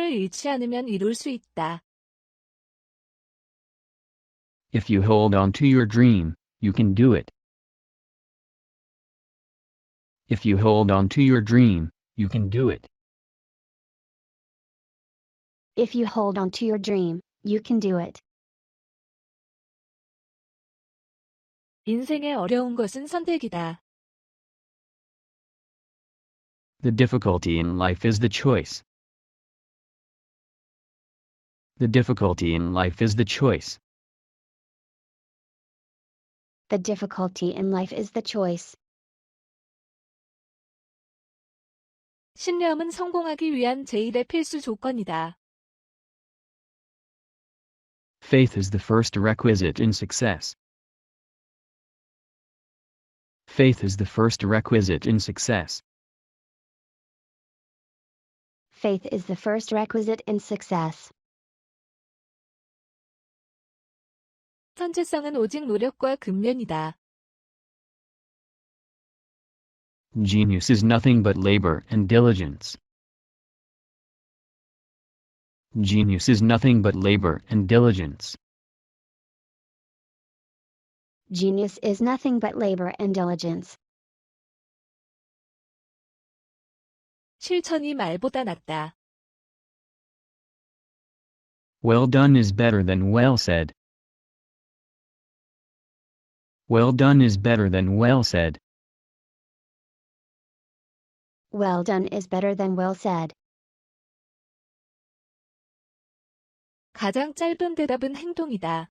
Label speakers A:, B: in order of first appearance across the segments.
A: 희망을 잃지 않으면 이룰 수 있다.
B: If you hold on to your dream, you can do it. If you hold on to your dream, you can do it.
C: If you hold on to your dream, you can do it.
A: 인생의 어려운 것은 선택이다.
B: The difficulty in life is the choice. The difficulty in life is the choice.
C: The difficulty in life is the choice.
A: 신뢰함은 성공하기 위한 제1의 필수 조건이다.
B: Faith is the first requisite in success. Faith is the first requisite in success.
C: Faith is the first requisite in success.
A: 천재성은 오직 노력과 근면이다.
B: Genius is nothing but labor and diligence. Genius is nothing but labor and diligence.
C: Genius is nothing but labor and diligence.
A: 실천이 말보다 낫다.
B: Well done is better than well said. Well done is better than well said.
C: Well done is better than well said.
A: 가장 짧은 대답은 행동이다.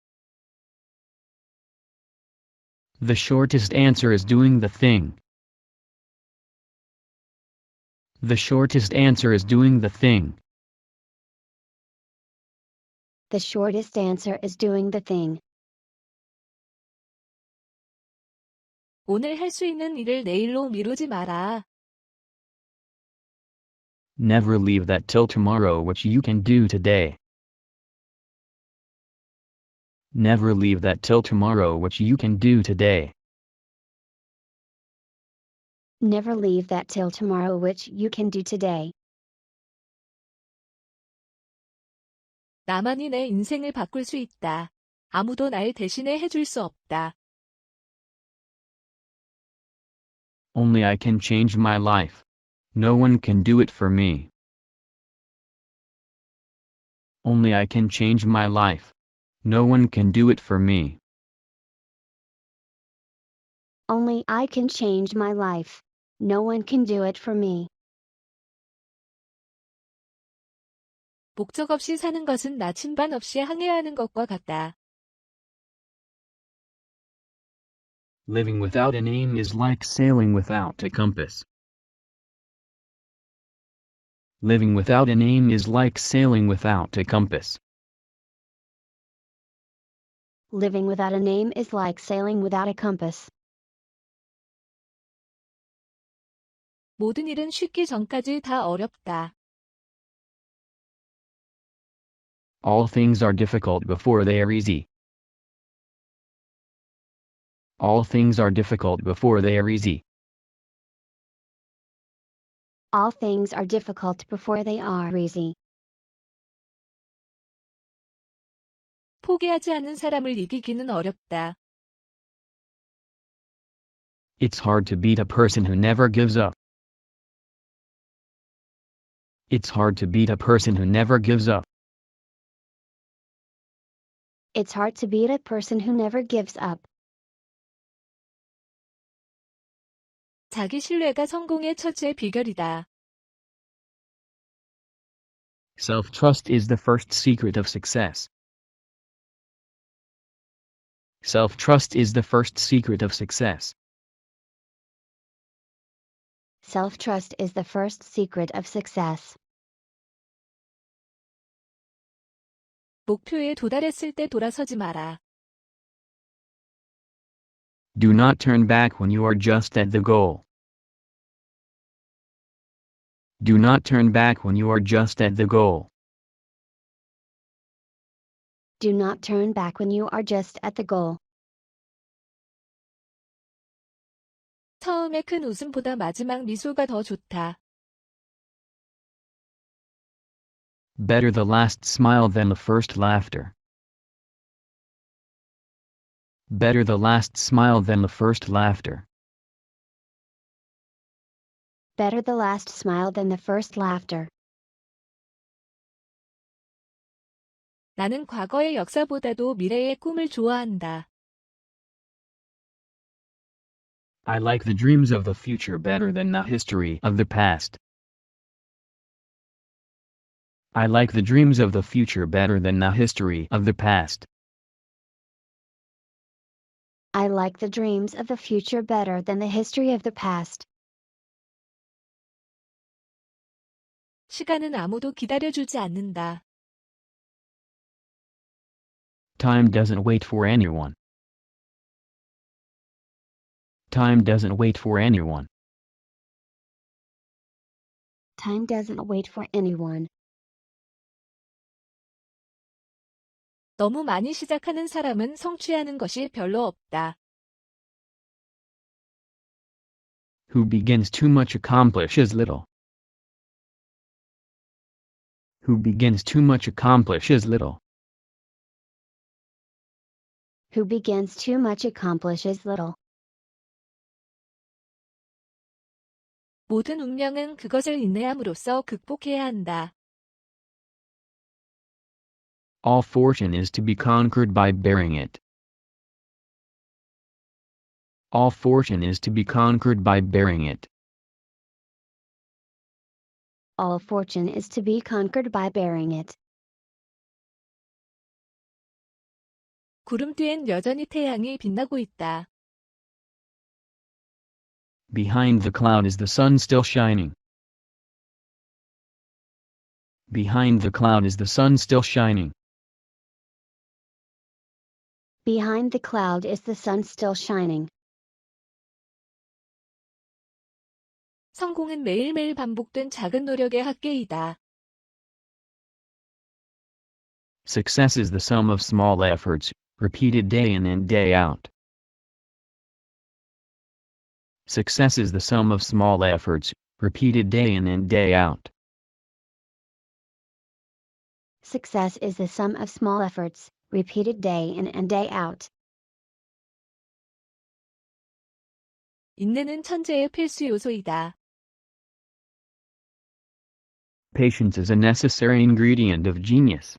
B: The shortest answer is doing the thing. The shortest answer is doing the thing.
C: The shortest answer is doing the thing.
A: 오늘 할 수 있는 일을 내일로 미루지 마라.
B: Never leave that till tomorrow which you can do today. Never leave that till tomorrow which you can do today.
C: Never leave that till tomorrow which you can do today.
A: 나만이 내 인생을 바꿀 수 있다. 아무도 날 대신해 해줄 수 없다.
B: Only I can change my life. No one can do it for me. Only I can change my life. No one can do it for me.
C: Only I can change my life. No one can do it for me.
A: 목적 없이 사는 것은 나침반 없이 항해하는 것과 같다.
B: Living without an aim is like sailing without a compass. Living without an aim is like sailing without a compass.
C: Living without a name is like sailing without a compass.
A: 모든 일은 쉽기 전까지 다 어렵다.
B: All things are difficult before they are easy. All things are difficult before they are easy.
C: All things are difficult before they are easy.
A: 포기하지 않는 사람을 이기기는 어렵다.
B: It's hard to beat a person who never gives up. It's hard to beat a person who never gives up.
C: It's hard to beat a person who never gives up.
A: 자기 신뢰가 성공의 첫째 비결이다.
B: Self-trust is the first secret of success. Self-trust is the first secret of success.
C: Self-trust is the first secret of success.
A: 목표에 도달했을 때 돌아서지 마라.
B: Do not turn back when you are just at the goal. Do not turn back when you are just at the goal.
C: Do not turn back when you are just at the goal.
A: 처음의 큰 웃음보다 마지막 미소가 더 좋다.
B: Better the last smile than the first laughter. Better the last smile than the first laughter.
C: Better the last smile than the first laughter.
A: 나는 과거의 역사보다도 미래의 꿈을 좋아한다.
B: I like the dreams of the future better than the history of the past. I like the dreams of the future better than the history of the past.
C: I like the dreams of the future better than the history of the past.
A: 시간은 아무도 기다려주지 않는다.
B: Time doesn't wait for anyone. Time doesn't wait for anyone.
C: Time doesn't wait for anyone.
A: 너무 많이 시작하는 사람은 성취하는 것이 별로 없다.
B: Who begins too much accomplishes little. Who begins too much accomplishes little.
C: Who begins too much accomplishes little.
A: 모든 운명은 그것을 인내함으로써 극복해야 한다.
B: All fortune is to be conquered by bearing it. All fortune is to be conquered by bearing it.
C: All fortune is to be conquered by bearing it.
A: 구름 뒤엔 여전히 태양이 빛나고 있다.
B: Behind the cloud is the sun still shining. Behind the cloud is the sun still shining.
C: Behind the cloud is the sun still shining.
A: 성공은 매일매일 반복된 작은 노력의 합계이다.
B: Success is the sum of small efforts, repeated day in and day out. Success is the sum of small efforts, repeated day in and day out.
C: Success is the sum of small efforts, repeated day in and day out.
A: 인내는 천재의 필수 요소이다.
B: Patience is a necessary ingredient of genius.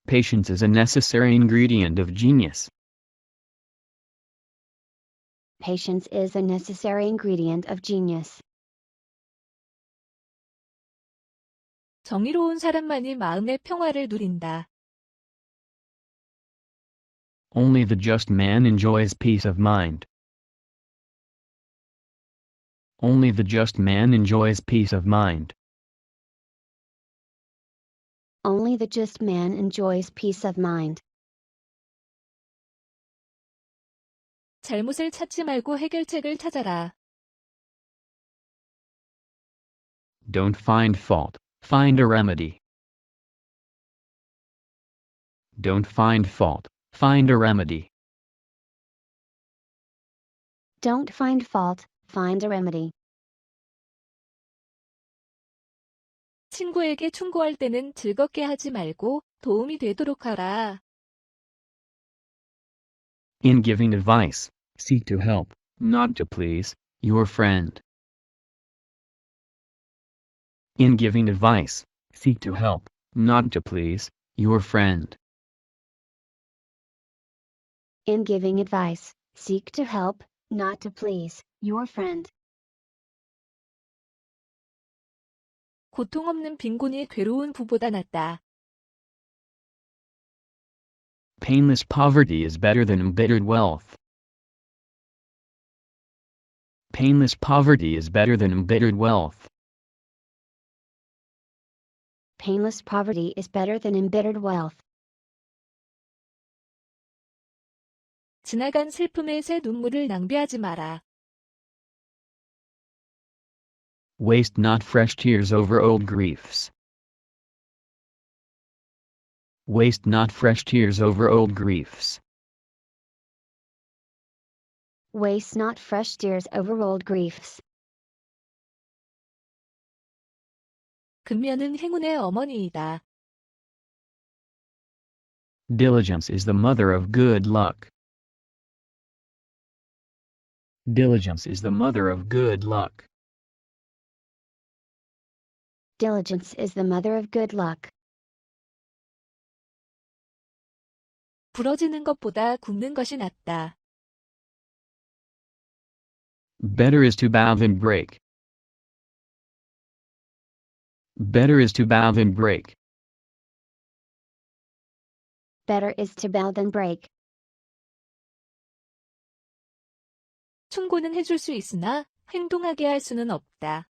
B: Patience is a necessary ingredient of genius.
C: Patience is a necessary ingredient of genius.
A: 정의로운 사람만이 마음의 평화를 누린다.
B: Only the just man enjoys peace of mind. Only the just man enjoys peace of mind.
C: Only the just man enjoys peace of mind.
A: 잘못을 찾지 말고 해결책을 찾아라.
B: Don't find fault, find a remedy. Don't find fault, find a remedy.
C: Don't find fault, find a remedy.
A: 친구에게 충고할 때는 즐겁게 하지 말고 도움이 되도록 하라.
B: In giving advice, seek to help, not to please, your friend. In giving advice, seek to help, not to please, your friend.
C: In giving advice, seek to help, not to please, your friend.
A: 고통 없는 빈곤이 괴로운 부보다 낫다.
B: Painless poverty is better than embittered wealth. Painless poverty is better than embittered wealth.
C: Painless poverty is better than embittered wealth.
A: 지나간 슬픔의 새 눈물을 낭비하지 마라.
B: Waste not fresh tears over old griefs. Waste not fresh tears over old griefs.
C: Waste not fresh tears over old griefs.
A: 근면은 행운의 어머니이다.
B: Diligence is the mother of good luck. Diligence is the mother of good luck.
C: Diligence is the mother of good luck.
A: 부러지는 것보다 굽는 것이 낫다.
B: Better is to bow than break. Better is to bow than break.
C: Better is to bow than break.
A: 충고는 해줄 수 있으나 행동하게 할 수는 없다.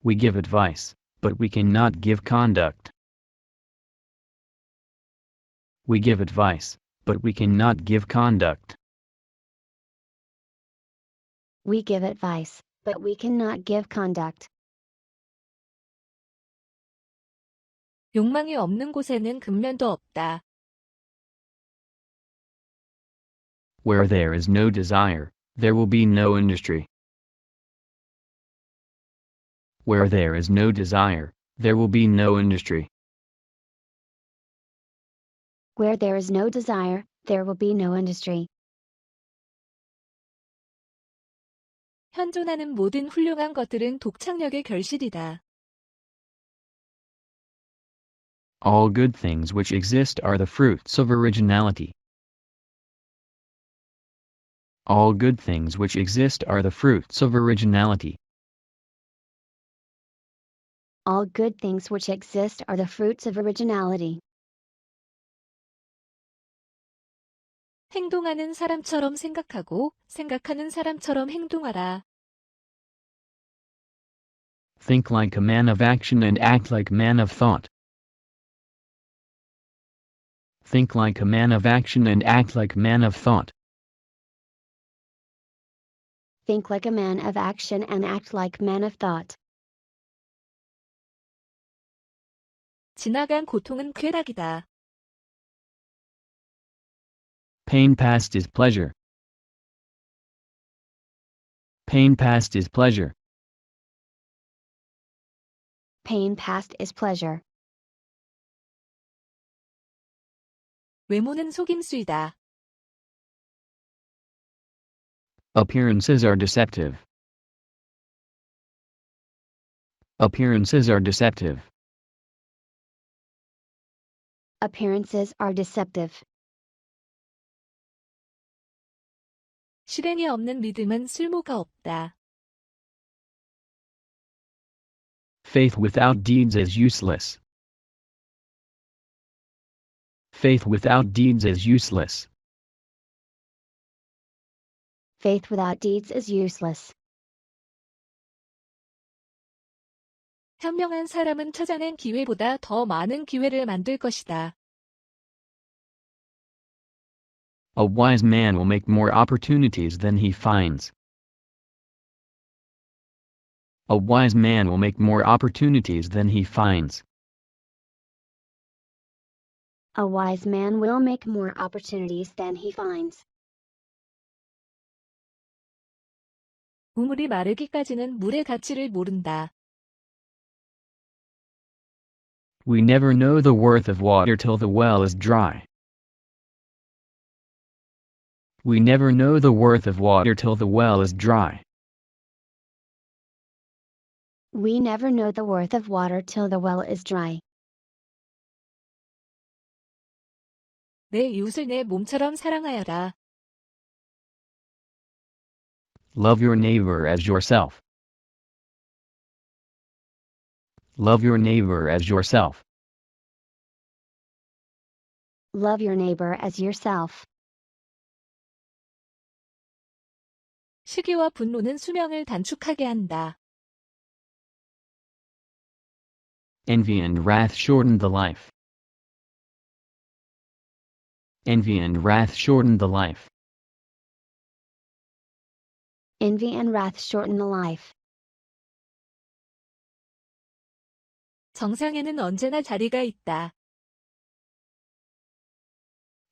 B: We give advice, but we cannot give conduct. We give advice, but we cannot give conduct.
C: We give advice, but we cannot give conduct.
A: 욕망이 없는 곳에는 근면도 없다.
B: Where there is no desire, there will be no industry. Where there is no desire, there will be no industry.
C: Where there is no desire, there will be no industry.
A: 현존하는 모든 훌륭한 것들은 독창력의 결실이다.
B: All good things which exist are the fruits of originality. All good things which exist are the fruits of originality.
C: All good things which exist are the fruits of originality.
A: 행동하는 사람처럼 생각하고 생각하는 사람처럼 행동하라.
B: Think like a man of action and act like man of thought. Think like a man of action and act like man of thought.
C: Think like a man of action and act like man of thought.
A: 지나간 고통은 쾌락이다.
B: Pain past is pleasure. Pain past is pleasure.
C: Pain past is pleasure.
A: 외모는 속임수이다.
B: Appearances are deceptive. Appearances are deceptive.
C: Appearances are deceptive.
A: 실행이 없는 믿음은 쓸모가 없다.
B: Faith without deeds is useless. Faith without deeds is useless.
C: Faith without deeds is useless.
A: 현명한 사람은 찾아낸 기회보다 더 많은 기회를 만들 것이다.
B: A wise man will make more opportunities than he finds. A wise man will make more opportunities than he finds.
C: A wise man will make more opportunities than he finds.
A: 우물이 마르기까지는 물의 가치를 모른다.
B: We never know the worth of water till the well is dry. We never know the worth of water till the well is dry.
C: We never know the worth of water till the well is dry.
A: 내 이웃을 내 몸처럼 사랑하여라.
B: Love your neighbor as yourself. Love your neighbor as yourself.
C: Love your neighbor as yourself.
A: 시기와 분노는 수명을 단축하게 한다.
B: Envy and wrath shorten the life. Envy and wrath shorten the life.
C: Envy and wrath shorten the life.
A: 정상에는 언제나 자리가 있다.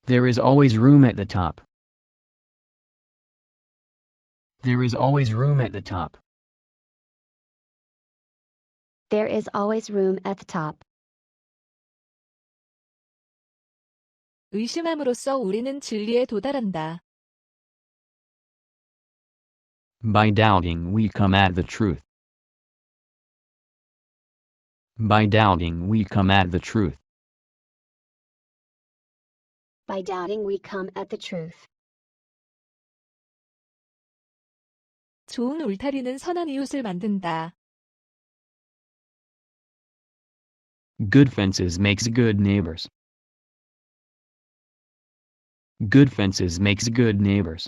B: There is always room at the top. There is always room at the top.
C: There is always room at the top.
A: 의심함으로써 우리는 진리에 도달한다.
B: By doubting we come at the truth. By doubting we come at the truth.
C: By doubting we come at the truth.
A: 좋은 울타리는 선한 이웃을 만든다.
B: Good fences makes good neighbors. Good fences makes good neighbors.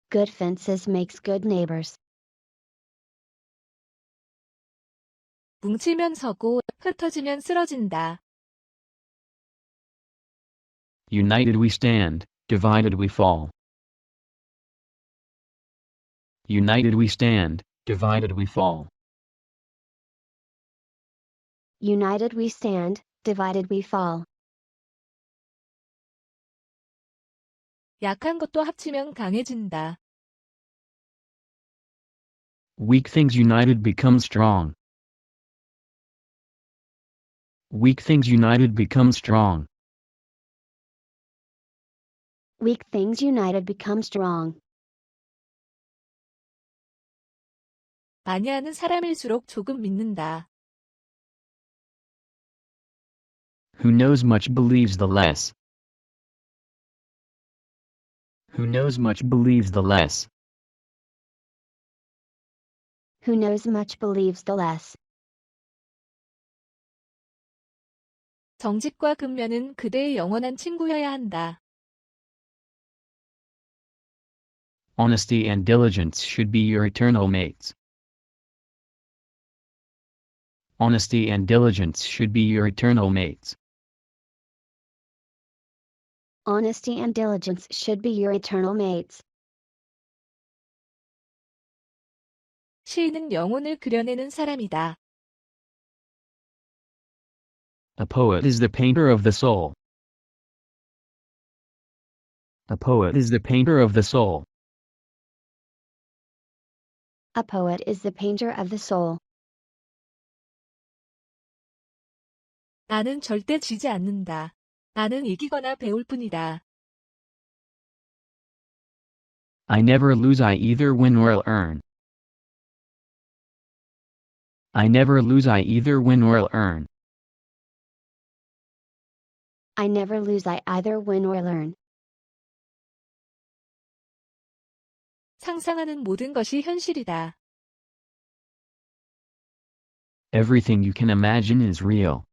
C: Good fences makes good neighbors.
A: 뭉치면 서고 흩어지면 쓰러진다.
B: United we stand, divided we fall. United we stand, divided we fall.
C: United we stand, divided we fall.
A: 약한 것도 합치면 강해진다.
B: Weak things united become strong. Weak things united become strong.
C: Weak things united become strong.
A: 많이 하는 사람일수록 조금 믿는다.
B: Who knows much believes the less. Who knows much believes the less.
C: Who knows much believes the less.
A: 정직과 근면은 그대의 영원한 친구여야 한다.
B: Honesty and diligence should be your eternal mates. Honesty and diligence should be your eternal mates.
C: Honesty and diligence should be your eternal mates.
A: 시인은 영혼을 그려내는 사람이다.
B: A poet is the painter of the soul. A poet is the painter of the soul.
C: A poet is the painter of the soul.
A: 나는 절대 지지 않는다. 나는 이기거나 배울 뿐이다.
B: I never lose, I either win or earn. I never lose, I either win or earn.
C: I never lose, I either win or learn.
A: 상상하는 모든 것이 현실이다.
B: Everything you can imagine is real.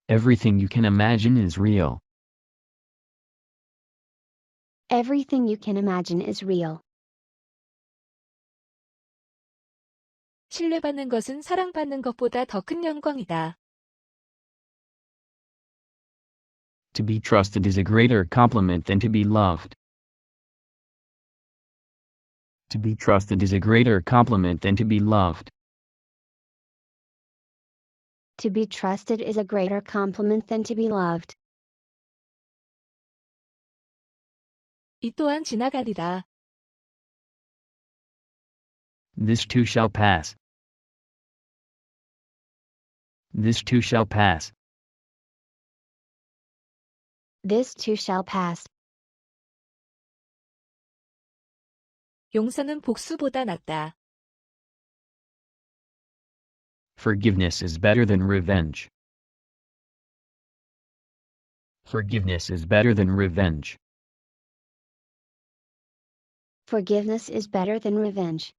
B: Everything you can imagine is real.
C: Everything you can imagine is real.
A: 신뢰받는 것은 사랑받는 것보다 더 큰 영광이다.
B: To be trusted is a greater compliment than to be loved. To be trusted is a greater compliment than to be loved.
C: To be trusted is a greater compliment than to be loved.
A: 이 또한 지나가리라.
B: This too shall pass. This too shall pass.
C: This too shall pass.
A: 용서는 복수보다 낫다.
B: Forgiveness is better than revenge. Forgiveness is better than revenge.
C: Forgiveness is better than revenge.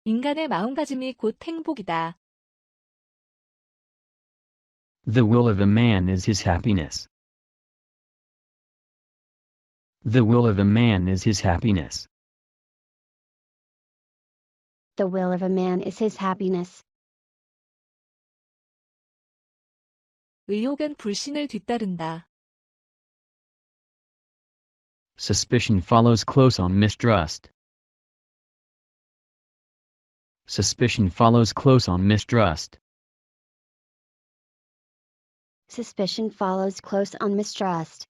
A: 인간의 마음가짐이 곧 행복이다.
B: The will of a man is his happiness. The will of a man is his happiness.
C: The will of a man is his happiness.
A: 의혹은 불신을 뒤따른다.
B: Suspicion follows close on mistrust. Suspicion follows close on mistrust.
C: Suspicion follows close on mistrust.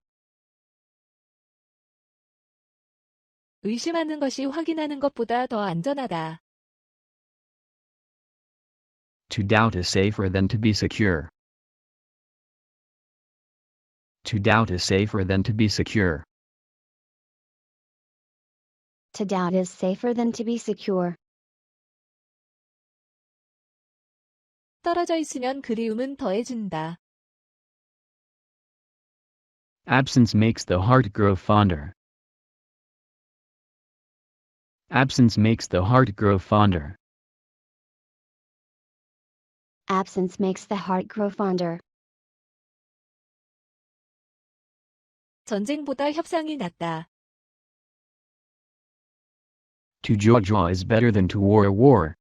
A: 의심하는 것이 확인하는 것보다 더 안전하다.
B: To doubt is safer than to be secure. To doubt is safer than to be secure.
C: To doubt is safer than to be secure.
A: 떨어져 있으면 그리움은 더해진다.
B: Absence makes the heart grow fonder. Absence makes the heart grow fonder.
C: Absence makes the heart grow fonder.
A: 전쟁보다 협상이 낫다.
B: To jaw is better than to war.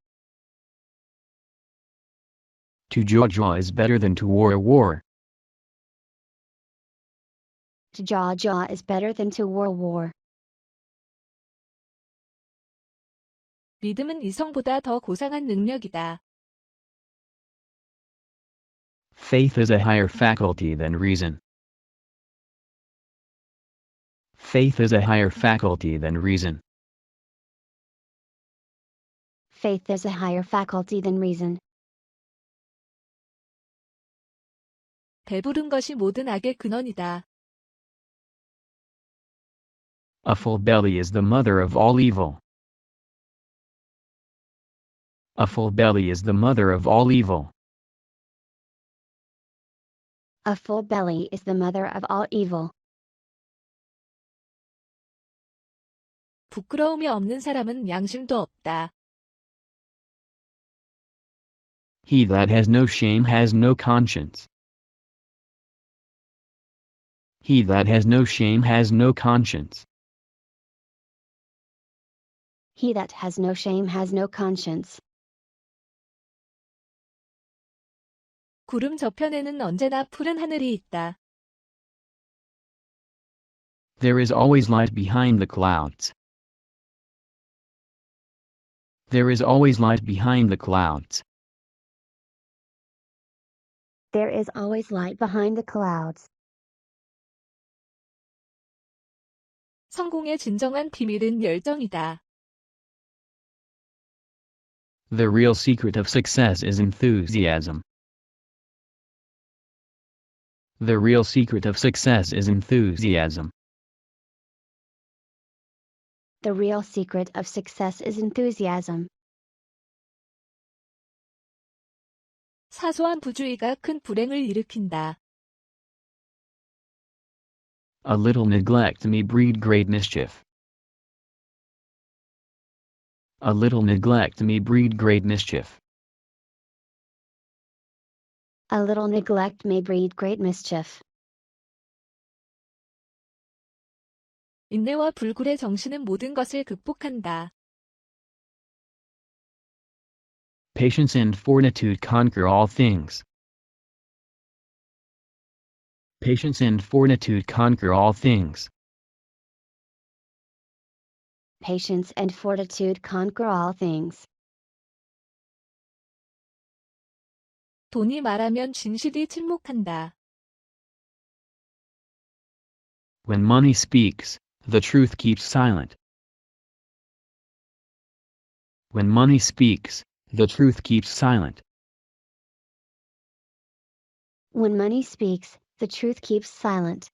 B: To jaw is better than to war.
C: To jaw is better than to war.
A: 믿음은 이성보다 더 고상한 능력이다.
B: Faith is a higher faculty than reason. Faith is a higher faculty than reason.
C: Faith is a higher faculty than reason.
A: 배부른 것이 모든 악의 근원이다.
B: A full belly is the mother of all evil. A full belly is the mother of all evil.
C: A full belly is the mother of all evil.
A: 부끄러움이 없는 사람은 양심도 없다.
B: He that has no shame has no conscience. He that has no shame has no conscience.
C: He that has no shame has no conscience.
A: 구름 저편에는 언제나 푸른 하늘이 있다.
B: There is always light behind the clouds. There is always light behind the clouds.
C: There is always light behind the clouds.
A: 성공의 진정한 비밀은 열정이다.
B: The real secret of success is enthusiasm. The real secret of success is enthusiasm.
C: The real secret of success is enthusiasm.
A: 사소한 부주의가 큰 불행을 일으킨다.
B: A little neglect may breed great mischief. A little neglect may breed great mischief.
C: A little neglect may breed great mischief.
A: 인내와 불굴의 정신은 모든 것을 극복한다.
B: Patience and fortitude conquer all things. Patience and fortitude conquer all things.
C: Patience and fortitude conquer all things.
A: 돈이 말하면 진실이 침묵한다.
B: When money speaks, the truth keeps silent. When money speaks, the truth keeps silent.
C: When money speaks, the truth keeps silent.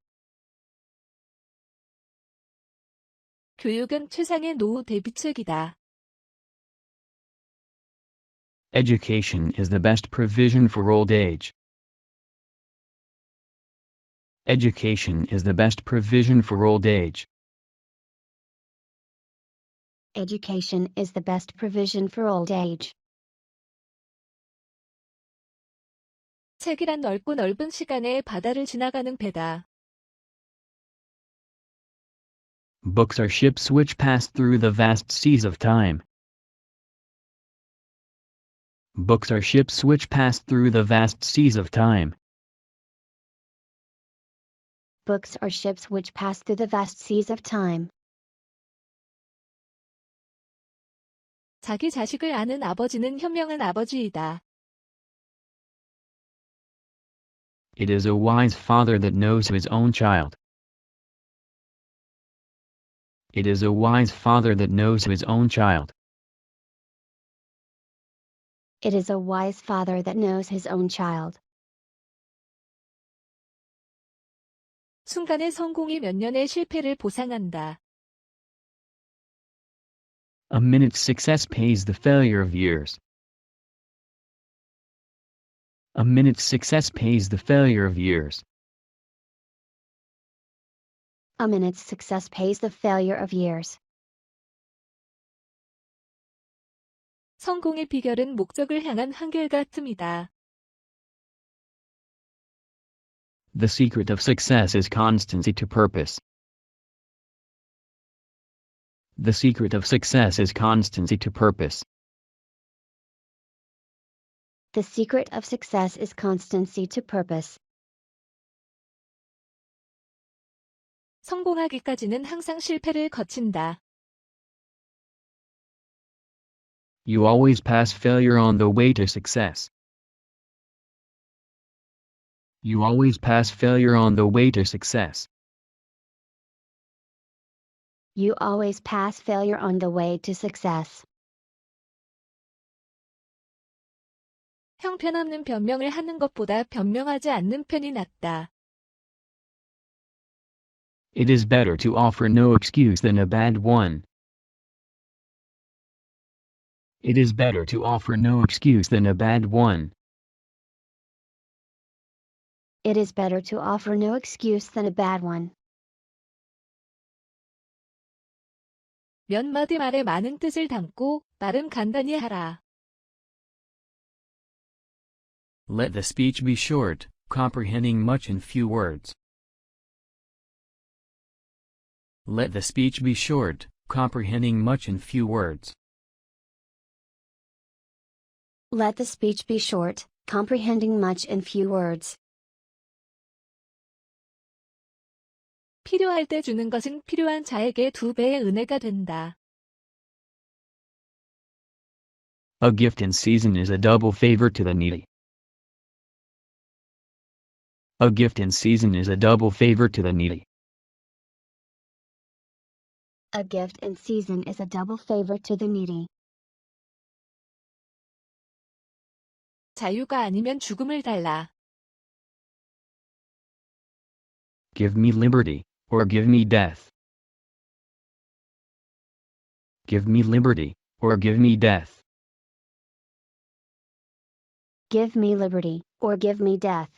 A: 교육은 최상의 노후 대비책이다.
B: Education is the best provision for old age. Education is the best provision for old age.
C: Education is the best provision for old age.
A: 책이란 넓고 넓은 시간의 바다를 지나가는 배다.
B: Books are ships which pass through the vast seas of time. Books are ships which pass through the vast seas of time.
C: Books are ships which pass through the vast seas of time.
A: 자기 자식을 아는 아버지는 현명한 아버지이다.
B: It is a wise father that knows his own child. It is a wise father that knows his own child.
C: It is a wise father that knows his own child.
A: 순간의 성공이 몇 년의 실패를 보상한다.
B: A minute's success pays the failure of years. A minute's success pays the failure of years.
C: A minute's success pays the failure of years.
A: 성공의 비결은 목적을 향한 한결같음이다.
B: The secret of success is constancy to purpose. The secret of success is constancy to purpose.
C: The secret of success is constancy to purpose.
A: 성공하기까지는 항상 실패를 거친다.
B: You always pass failure on the way to success. You always pass failure on the way to success.
C: You always pass failure on the way to success.
A: 형편없는 변명을 하는 것보다 변명하지 않는 편이 낫다.
B: It is better to offer no excuse than a bad one. It is better to offer no excuse than a bad one.
C: It is better to offer no excuse than a bad one.
A: 몇 마디 말에 많은 뜻을 담고 말은 간단히 하라.
B: Let the speech be short, comprehending much in few words. Let the speech be short, comprehending much in few words.
C: Let the speech be short, comprehending much in few words.
A: 필요할 때 주는 것은 필요한 자에게 2배의 은혜가 된다.
B: A gift in season is a double favor to the needy. A gift in season is a double favor to the needy.
C: A gift in season is a double favor to the needy.
A: 자유가 아니면 죽음을 달라.
B: Give me liberty, or give me death. Give me liberty, or give me death.
C: Give me liberty, or give me death.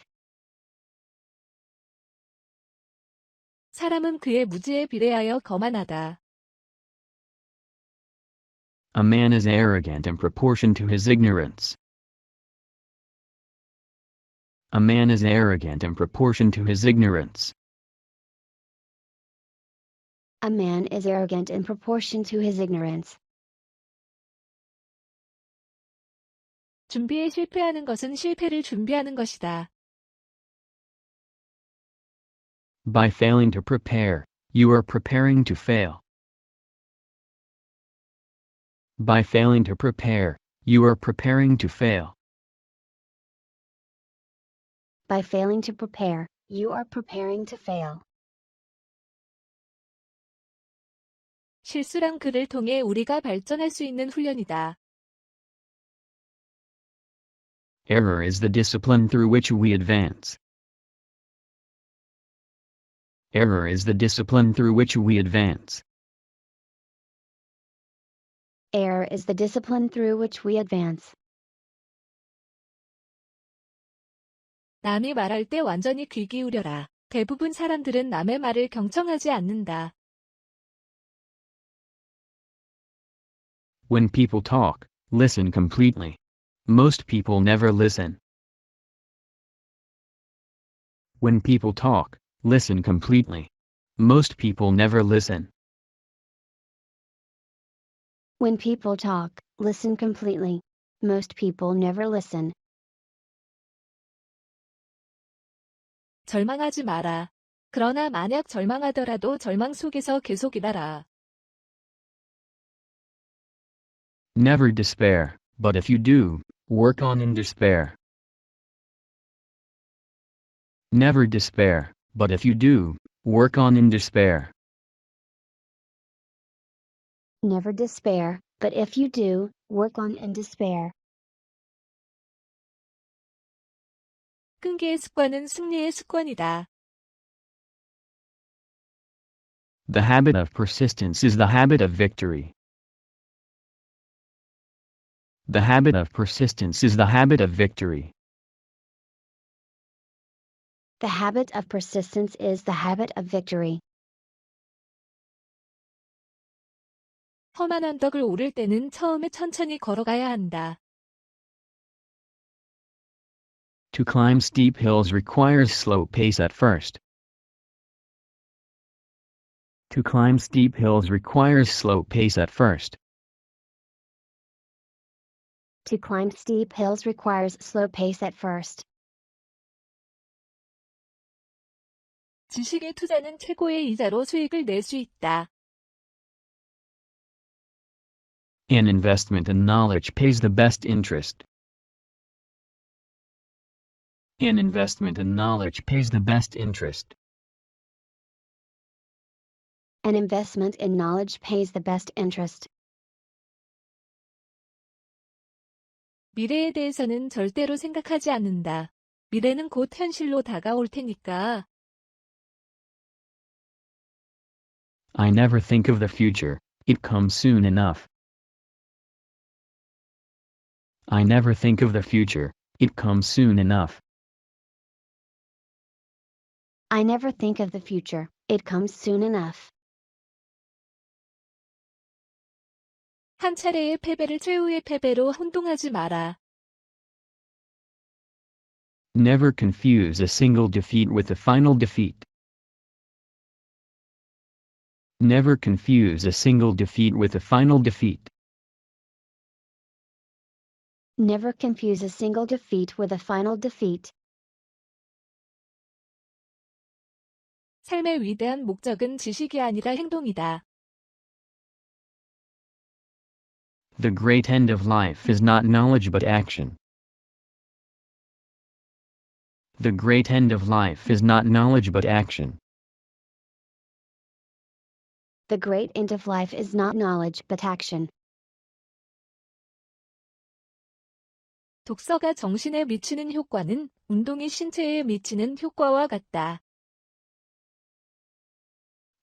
A: 사람은 그의 무지에 비례하여 거만하다.
B: A man is arrogant in proportion to his ignorance. A man is arrogant in proportion to his ignorance.
C: A man is arrogant in proportion to his ignorance.
A: 준비에 실패하는 것은 실패를 준비하는 것이다.
B: By failing to prepare, you are preparing to fail. By failing to prepare, you are preparing to fail.
C: By failing to prepare, you are preparing to fail.
A: 실수란 그를 통해 우리가 발전할 수 있는 훈련이다.
B: Error is the discipline through which we advance. Error is the discipline through which we advance.
C: Error is the discipline through which we advance.
A: 남이 말할 때 완전히 귀 기울여라. 대부분 사람들은 남의 말을 경청하지 않는다.
B: When people talk, listen completely. Most people never listen. When people talk, listen completely. Most people never listen.
C: When people talk, listen completely. Most people never listen.
A: 절망하지 마라. 그러나 만약 절망하더라도 절망 속에서 계속 일하라.
B: Never despair, but if you do, work on in despair. Never despair, but if you do, work on in despair.
C: Never despair, but if you do, work on and despair.
A: 끈기의 습관은 승리의 습관이다.
B: The habit of persistence is the habit of victory. The habit of persistence is the habit of victory.
C: The habit of persistence is the habit of victory.
A: 험한 언덕을 오를 때는 처음에 천천히 걸어가야 한다.
B: To climb steep hills requires slow pace at first. To climb steep hills requires slow pace at first.
C: To climb steep hills requires slow pace at first.
A: 지식의 투자는 최고의 이자로 수익을 낼 수 있다.
B: An investment in knowledge pays the best interest. An investment in knowledge pays the best interest.
C: An investment in knowledge pays the best interest.
A: 미래에 대해서는 절대로 생각하지 않는다. 미래는 곧 현실로 다가올 테니까.
B: I never think of the future, it comes soon enough. I never think of the future, it comes soon enough.
C: I never think of the future, it comes soon enough.
A: 한 차례의 패배를 최후의 패배로 혼동하지 마라.
B: Never confuse a single defeat with a final defeat. Never confuse a single defeat with a final defeat.
C: Never confuse a single defeat with a final defeat.
A: 삶의 위대한 목적은 지식이 아니라 행동이다.
B: The great end of life is not knowledge but action. The great end of life is not knowledge but action.
C: The great end of life is not knowledge but action.
A: 독서가 정신에 미치는 효과는 운동이 신체에 미치는 효과와 같다.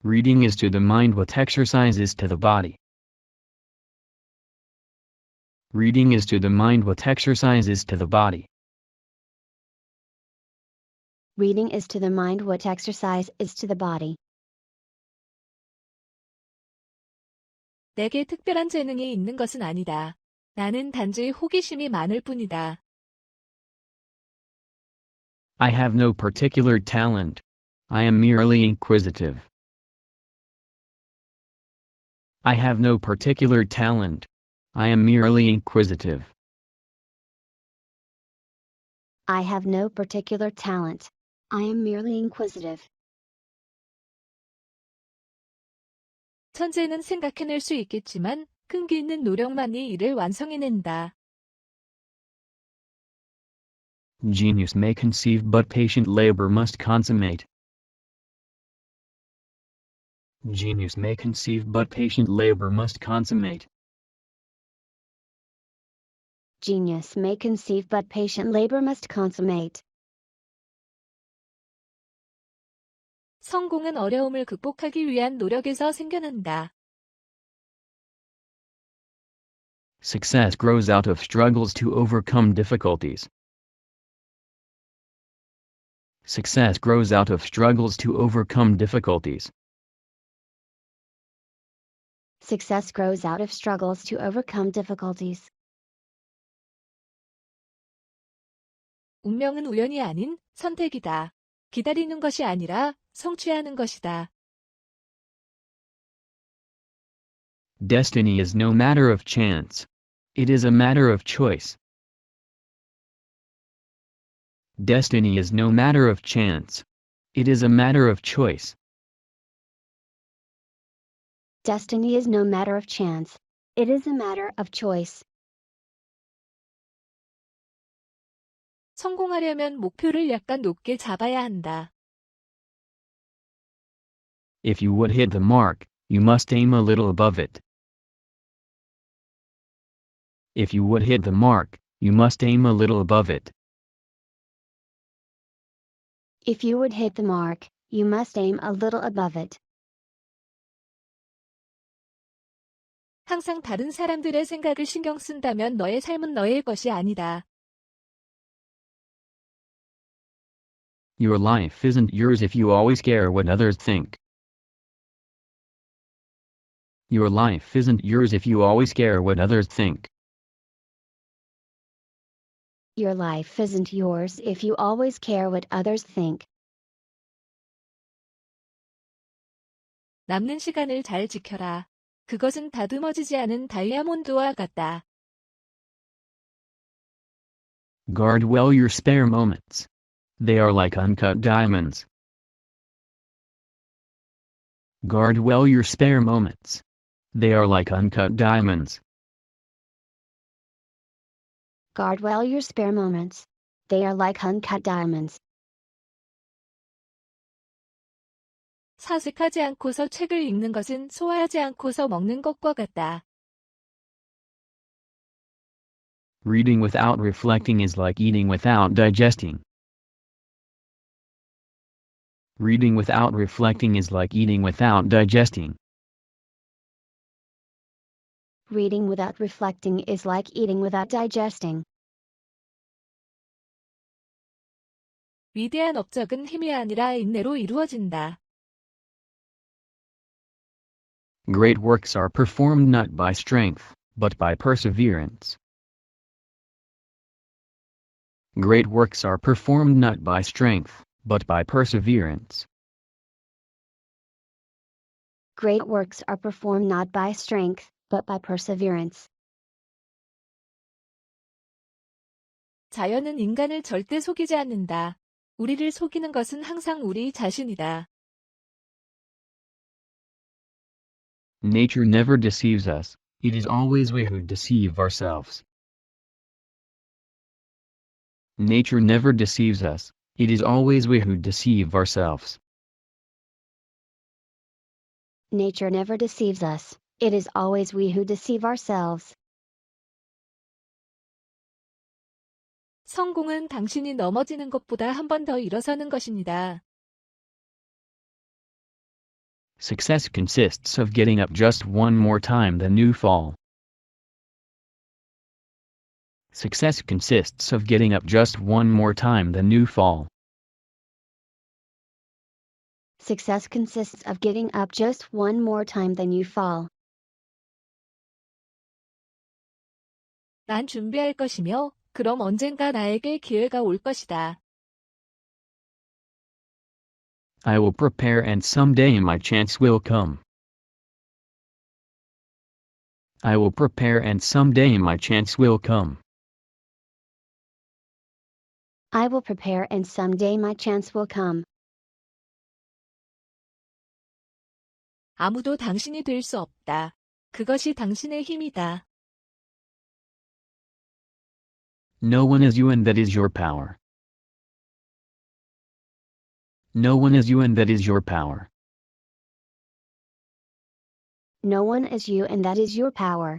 B: Reading is to the mind what exercise is to the body. Reading is to the mind what exercise is to the body.
C: Reading is to the mind what exercise is to the body.
A: 내게 특별한 재능이 있는 것은 아니다. 나는 단지 호기심이 많을 뿐이다.
B: I have no particular talent. I am merely inquisitive. I have no particular talent. I am merely inquisitive.
C: I have no particular talent. I am merely inquisitive.
A: 천재는 생각해낼 수 있겠지만 끈기 있는 노력만이 이를 완성해낸다.
B: Genius may conceive but patient labor must consummate. Genius may conceive but patient labor must consummate.
C: Genius may conceive but patient labor must consummate.
A: 성공은 어려움을 극복하기 위한 노력에서 생겨난다.
B: Success grows out of struggles to overcome difficulties. Success grows out of struggles to overcome difficulties.
C: Success grows out of struggles to overcome difficulties.
A: 운명은 우연이 아닌 선택이다. 기다리는 것이 아니라 성취하는 것이다.
B: Destiny is no matter of chance. It is a matter of choice. Destiny is no matter of chance. It is a matter of choice.
C: Destiny is no matter of chance. It is a matter of choice.
A: 성공하려면 목표를 약간 높게 잡아야 한다.
B: If you would hit the mark, you must aim a little above it. If you would hit the mark, you must aim a little above it.
C: If you would hit the mark, you must aim a little above it.
A: 항상 다른 사람들의 생각을 신경 쓴다면 너의 삶은 너의 것이 아니다.
B: Your life isn't yours if you always care what others think. Your life isn't yours if you always care what others think.
C: Your life isn't yours if you always care what others think.
A: 남는 시간을 잘 지켜라. 그것은 다듬어지지 않은 다이아몬드와 같다.
B: Guard well your spare moments. They are like uncut diamonds. Guard well your spare moments. They are like uncut diamonds.
C: Guard well your spare moments. They are like uncut diamonds.
A: 사색하지 않고서 책을 읽는 것은 소화하지 않고서 먹는 것과 같다.
B: Reading without reflecting is like eating without digesting. Reading without reflecting is like eating without digesting.
C: Reading without reflecting is like eating without digesting.
A: 위대한 업적은 힘이 아니라 인내로 이루어진다.
B: Great works are performed not by strength, but by perseverance. Great works are performed not by strength, but by perseverance.
C: Great works are performed not by strength, but by perseverance.
A: 자연은 인간을 절대 속이지 않는다. 우리를 속이는 것은 항상 우리 자신이다.
B: Nature never deceives us, it is always we who deceive ourselves. Nature never deceives us, it is always we who deceive ourselves.
C: Nature never deceives us, it is always we who deceive ourselves.
A: 성공은 당신이 넘어지는 것보다 한 번 더 일어서는 것입니다.
B: Success consists of getting up just one more time than you fall. Success consists of getting up just one more time than you fall.
C: Success consists of getting up just one more time than you fall.
A: 난 준비할 것이며, 그럼 언젠가 나에게 기회가 올 것이다.
B: I will prepare and someday my chance will come. I will prepare and someday my chance will come.
C: I will prepare and someday my chance will come.
A: 아무도 당신이 될 수 없다. 그것이 당신의 힘이다.
B: No one is you and that is your power. No one is you and that is your power.
C: No one is you and that is your power.